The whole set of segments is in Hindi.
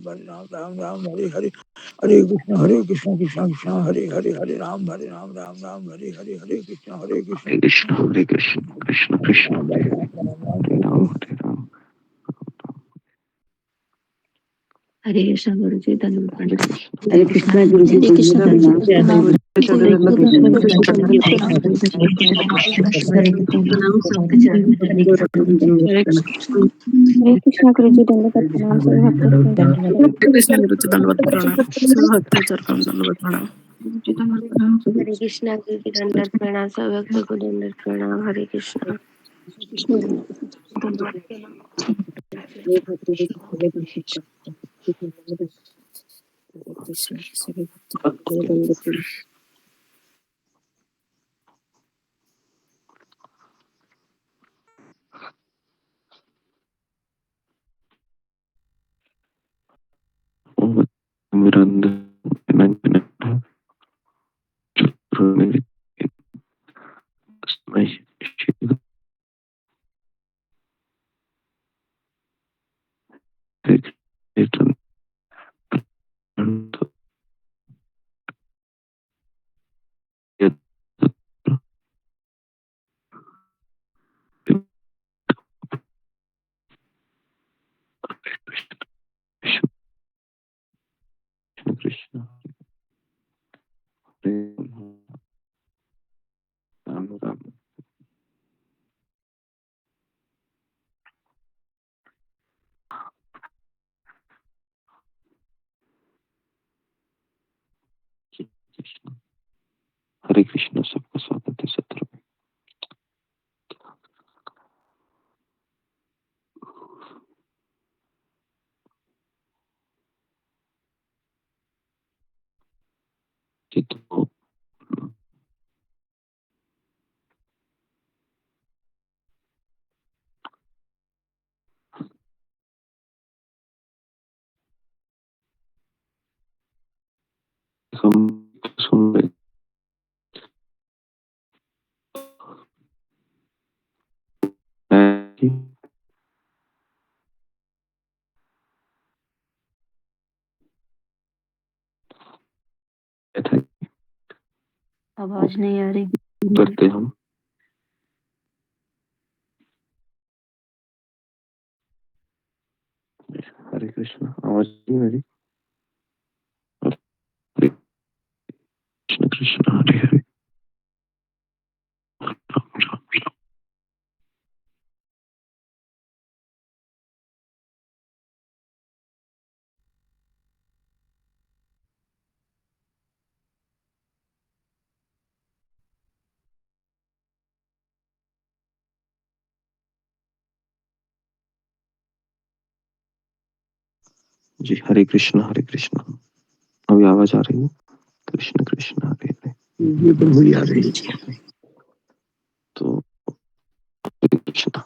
राम राम राम हरे हरे हरे कृष्ण कृष्ण कृष्ण हरे हरे हरे राम राम राम हरे हरे हरे कृष्ण कृष्ण हरे कृष्ण कृष्ण कृष्ण हरे हरे हरे राम हरे राम। हरे कृष्ण गुरु जी धन्यवाद। हरे कृष्ण गुरु जी हरे कृष्ण गुरु जी प्रणाम सबके चरण में। हरे कृष्ण गुरु जी दंडवत प्रणाम सभी भक्तों को दंडवत कृष्ण गुरु जी दंडवत प्रणाम सब भक्तों चरण दंडवत प्रणाम। हरे कृष्ण गुरु जी दंडवत प्रणाम सब भक्तों को दंडवत प्रणाम। हरे कृष्ण कृष्ण राम राम। हरे कृष्ण सबका स्वागत है सत्र में। तो हम सुन रहे हैं कि आवाज नहीं आ रही। करते हम हरे कृष्ण आवाज नहीं मेरी। हरे कृष्ण कृष्ण हरे हरे राम राम राम। जी हरे कृष्ण अभी आवाज आ रही है। कृष्ण कृष्ण हरे हरे। ये प्रभु आ रही तो हरे कृष्ण।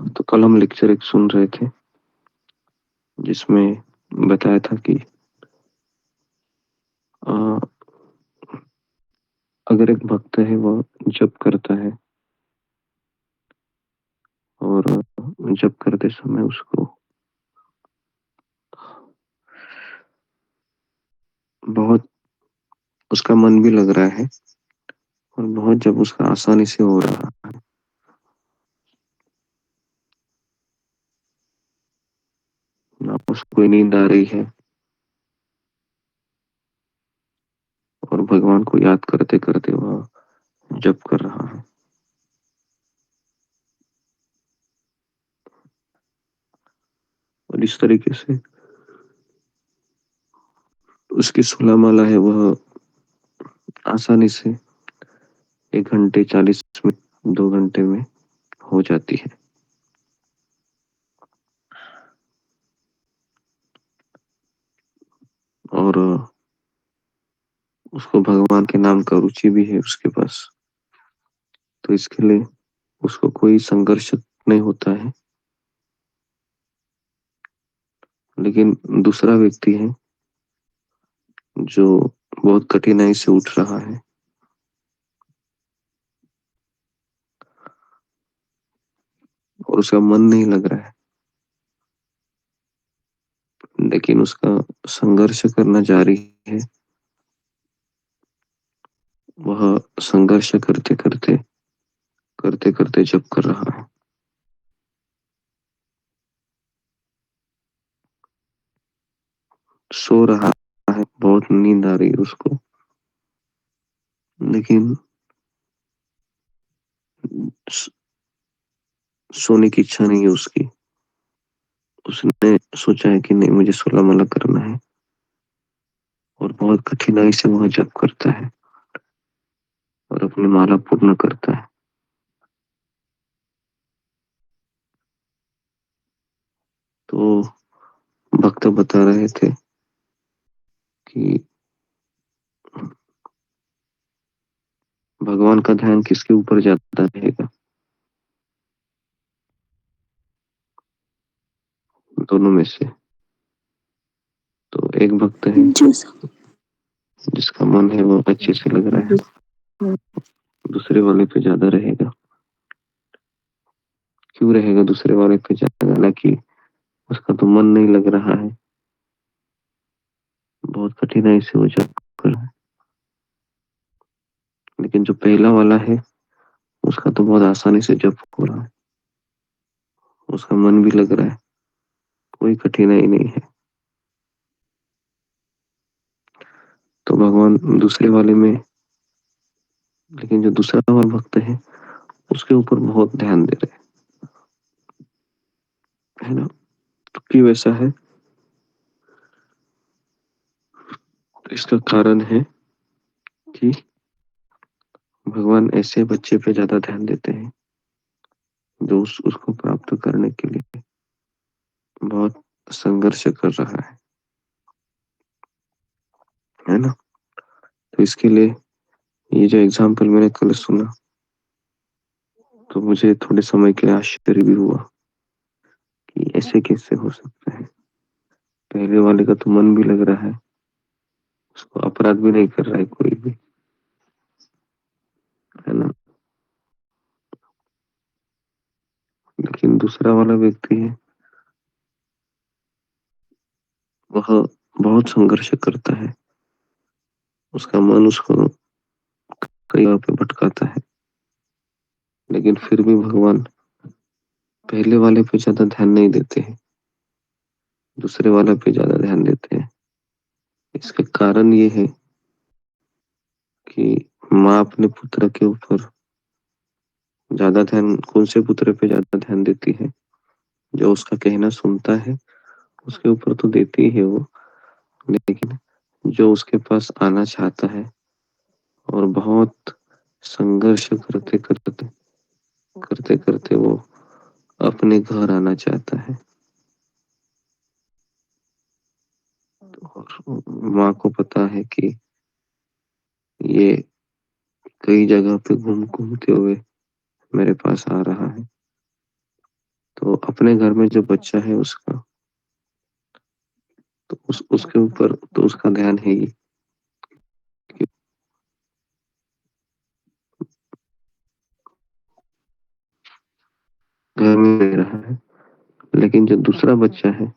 तो कल हम लेक्चर एक सुन रहे थे जिसमें बताया था कि अगर एक भक्त है वह जप करता है और जप करते समय उसको बहुत उसका मन भी लग रहा है और बहुत जब उसका आसानी से हो रहा है, ना उसको कोई नींद आ रही है और भगवान को याद करते करते वह जप कर रहा है। और इस तरीके से उसकी सुला माला है वह आसानी से 1 घंटे 40 मिनट 2 घंटे में हो जाती है। और उसको भगवान के नाम का रुचि भी है उसके पास, तो इसके लिए उसको कोई संघर्ष नहीं होता है। लेकिन दूसरा व्यक्ति है जो बहुत कठिनाई से उठ रहा है और उसका मन नहीं लग रहा है, लेकिन उसका संघर्ष करना जारी है। वह संघर्ष करते करते करते करते जप कर रहा है। सो रहा है, बहुत नींद आ रही है उसको, लेकिन सोने की इच्छा नहीं है उसकी। उसने सोचा है कि नहीं, मुझे सोलह माला करना है, और बहुत कठिनाई से वह जप करता है और अपनी माला पूर्ण करता है। तो भक्त बता रहे थे कि भगवान का ध्यान किसके ऊपर ज्यादा रहेगा। दोनों में से तो एक भक्त है जिसका मन है वो अच्छे से लग रहा है, दूसरे वाले पे ज्यादा रहेगा। क्यों रहेगा दूसरे वाले पे ज्यादा? हालांकि उसका तो मन नहीं लग रहा है, बहुत कठिनाई से वो जप कर रहा है। लेकिन जो पहला वाला है उसका तो बहुत आसानी से जप हो रहा है, उसका मन भी लग रहा है, कोई कठिनाई नहीं है। तो भगवान दूसरे वाले में, लेकिन जो दूसरा वाला भक्त है उसके ऊपर बहुत ध्यान दे रहे है ना। तो क्यों ऐसा है? तो इसका कारण है कि भगवान ऐसे बच्चे पे ज्यादा ध्यान देते हैं जो उसको प्राप्त करने के लिए बहुत संघर्ष कर रहा है ना। तो इसके लिए ये जो एग्जाम्पल मैंने कल सुना तो मुझे थोड़े समय के लिए आश्चर्य भी हुआ कि ऐसे कैसे हो सकता है। पहले वाले का तो मन भी लग रहा है, उसको अपराध भी नहीं कर रहा है कोई भी, है ना। लेकिन दूसरा वाला व्यक्ति है, वह बहुत संघर्ष करता है, उसका मन उसको कई जगह पे भटकाता है, लेकिन फिर भी भगवान पहले वाले पे ज्यादा ध्यान नहीं देते हैं, दूसरे वाले पे ज्यादा ध्यान देते हैं। इसका कारण ये है कि माँ अपने पुत्र के ऊपर ज्यादा ध्यान, कौन से पुत्र पे ज्यादा ध्यान देती है? जो उसका कहना सुनता है उसके ऊपर तो देती ही है वो, लेकिन जो उसके पास आना चाहता है और बहुत संघर्ष करते करते करते करते वो अपने घर आना चाहता है, और माँ को पता है कि ये कई जगह पे घूम घूमते हुए मेरे पास आ रहा है, तो अपने घर में जो बच्चा है उसका, तो उसके ऊपर तो उसका ध्यान है ही कि घर में रह रहा है। लेकिन जो दूसरा बच्चा है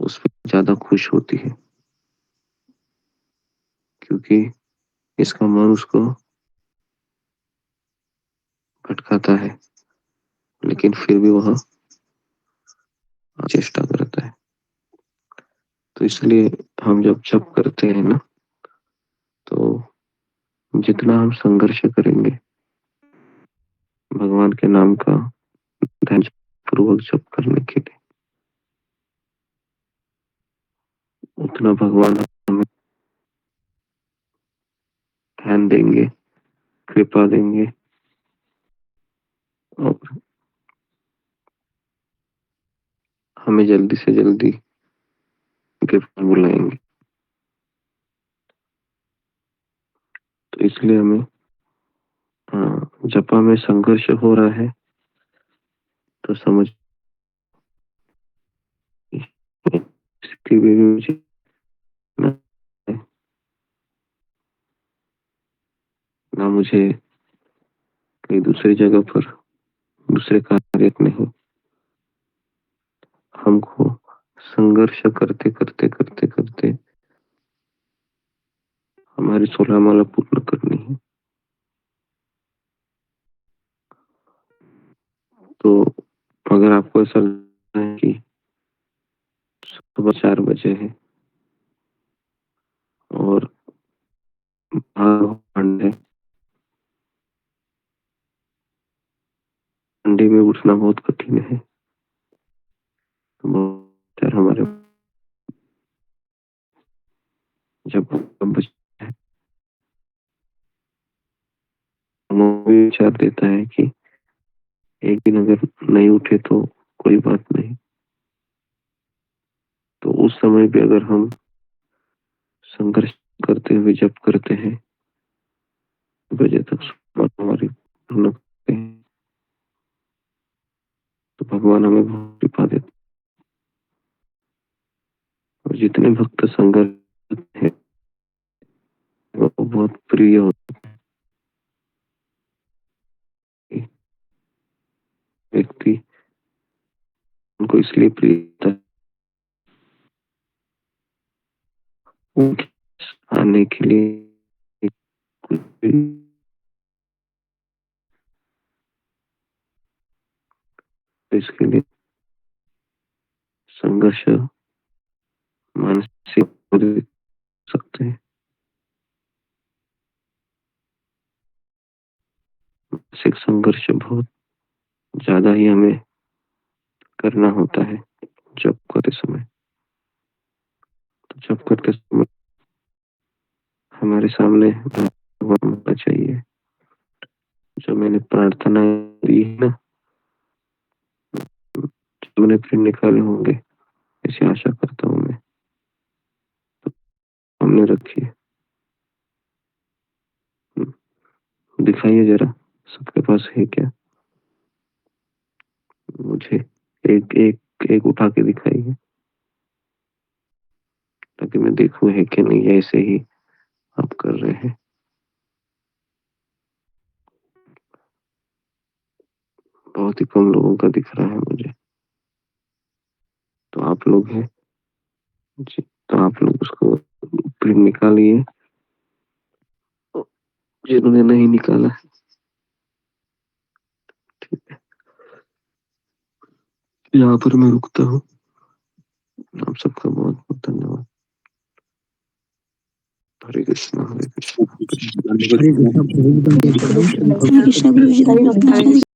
उस पर ज्यादा खुश होती है, क्योंकि इसका मन उसको भटकाता है, लेकिन फिर भी वह चेष्टा करता है। तो इसलिए हम जब जप करते हैं ना, तो जितना हम संघर्ष करेंगे भगवान के नाम का ध्यान पूर्वक जप करने के लिए, उतना भगवान हमें ध्यान देंगे, कृपा देंगे, और हमें जल्दी से जल्दी उनके पास बुलाएंगे। तो इसलिए हमें, जपा में संघर्ष हो रहा है तो समझ इसकी भी मुझे ना, ना मुझे कहीं दूसरी जगह पर दूसरे कार्य में हूँ, हमको संघर्ष करते करते करते करते हमारी 16 माला पूर्ण करनी है। तो अगर आपको ऐसा लगता है कि सुबह 4 बजे है और ठंडी में उठना बहुत कठिन है, तो हमारे जब बचता है विचार देता है कि एक दिन अगर नहीं उठे तो कोई बात नहीं, तो उस समय भी अगर हम संघर्ष करते हुए जप करते हैं बजे तक हमारी पूर्ण करते हैं, तो भगवान हमें बहुत कृपा देते। और जितने भक्त संघर्ष है वो बहुत प्रिय होते हैं। व्यक्ति उनको इसलिए प्रिय होता है उनके आने के लिए कुछ भी इसके लिए संघर्ष मानसिक सकते हैं। मानसिक संघर्ष बहुत ज्यादा ही हमें करना होता है जब करते समय। तो जब करते समय हमारे सामने भगवान होना चाहिए। जो मैंने प्रार्थना दी है ना, जो मैंने फिर निकाले होंगे, ऐसी आशा करता हूँ मैं। तो हमने रखी है, दिखाइए जरा सबके पास है क्या? मुझे एक एक एक उठा के दिखाइए ताकि मैं देखूं है कि नहीं, ऐसे ही आप कर रहे हैं। बहुत ही कम लोगों का दिख रहा है मुझे। तो आप लोग हैं जी, तो आप लोग उसको प्रिंट निकालिए। जिन्होंने नहीं निकाला है, ठीक है, यहाँ पर मैं रुकता हूँ। आप सबका बहुत बहुत धन्यवाद। हरे कृष्णा हरे कृष्णा हरे कृष्ण प्रभु हरे कृष्णा गुरु जी, धन्यवाद।